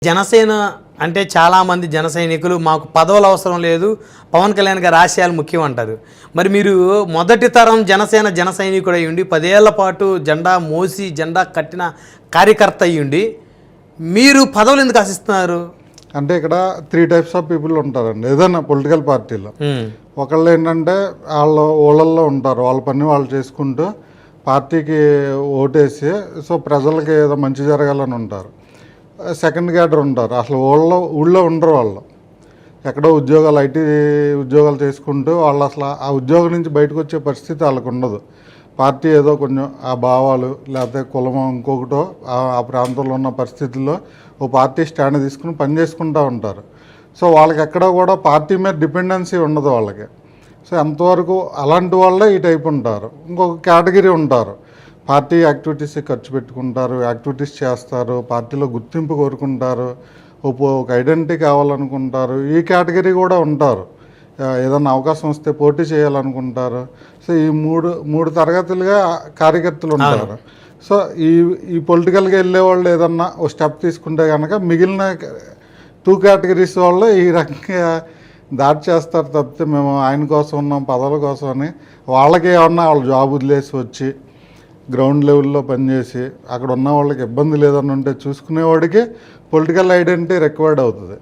జనసేన అంటే చాలామంది జన సైనికులు మాకు పదవులు అవసరం లేదు, పవన్ కళ్యాణ్ గారి ఆశయాలు ముఖ్యం అంటారు. మరి మీరు మొదటి తరం జన సైనికుడు అయ్యుండి 10 ఏళ్ల పాటు జెండా మోసి జెండా కట్టిన కార్యకర్త అయ్యుండి మీరు పదవులు ఎందుకు ఆశిస్తున్నారు? అంటే ఇక్కడ 3 టైప్స్ ఆఫ్ పీపుల్ ఉంటారండి ఏదైనా పొలిటికల్ పార్టీలో. ఒకళ్ళు ఏంటంటే ఊళ్ళల్లో ఉంటారు, వాళ్ళ పని వాళ్ళు చేసుకుంటూ పార్టీకి ఓటేసి సో ప్రజలకి ఏదో మంచి జరగాలని ఉంటారు. సెకండ్ క్యాడర్ ఉంటారు, అసలు ఊళ్ళో ఉండరు, వాళ్ళు ఎక్కడో ఉద్యోగాలు ఐటీ ఉద్యోగాలు చేసుకుంటూ వాళ్ళు అసలు ఆ ఉద్యోగం నుంచి బయటకు వచ్చే పరిస్థితి వాళ్ళకు ఉండదు. పార్టీ ఏదో కొంచెం ఆ భావాలు లేకపోతే కులమో ఇంకొకటో ఆ ప్రాంతంలో ఉన్న పరిస్థితుల్లో ఓ పార్టీ స్టాండ్ తీసుకుని పని చేసుకుంటూ ఉంటారు. సో వాళ్ళకి ఎక్కడ కూడా పార్టీ మీద డిపెండెన్సీ ఉండదు వాళ్ళకి. సో ఎంతవరకు అలాంటి వాళ్ళే ఈ టైప్ ఉంటారు. ఇంకొక కేటగిరీ ఉంటారు, పార్టీ యాక్టివిటీస్కి ఖర్చు పెట్టుకుంటారు, యాక్టివిటీస్ చేస్తారు, పార్టీలో గుర్తింపు కోరుకుంటారు, ఒక ఐడెంటిటీ కావాలనుకుంటారు. ఈ కేటగిరీ కూడా ఉంటారు, ఏదన్నా అవకాశం వస్తే పోటీ చేయాలనుకుంటారు. సో ఈ మూడు తరగతులుగా కార్యకర్తలు ఉంటారు. సో ఈ పొలిటికల్గా వెళ్ళే వాళ్ళు ఏదన్నా ఒక స్టెప్ తీసుకుంటే కనుక మిగిలిన 2 కేటగిరీస్ వాళ్ళు ఈ రకంగా దాడి చేస్తారు తప్పితే మేము ఆయన కోసం ఉన్నాం పదవుల కోసం అని వాళ్ళకి ఏమన్నా వాళ్ళు జాబ్ వదిలేసి వచ్చి గ్రౌండ్ లెవెల్లో పనిచేసి అక్కడ ఉన్న వాళ్ళకి ఇబ్బంది లేదని ఉంటే చూసుకునేవాడికి పొలిటికల్ ఐడెంటిటీ రిక్వైర్డ్ అవుతుంది.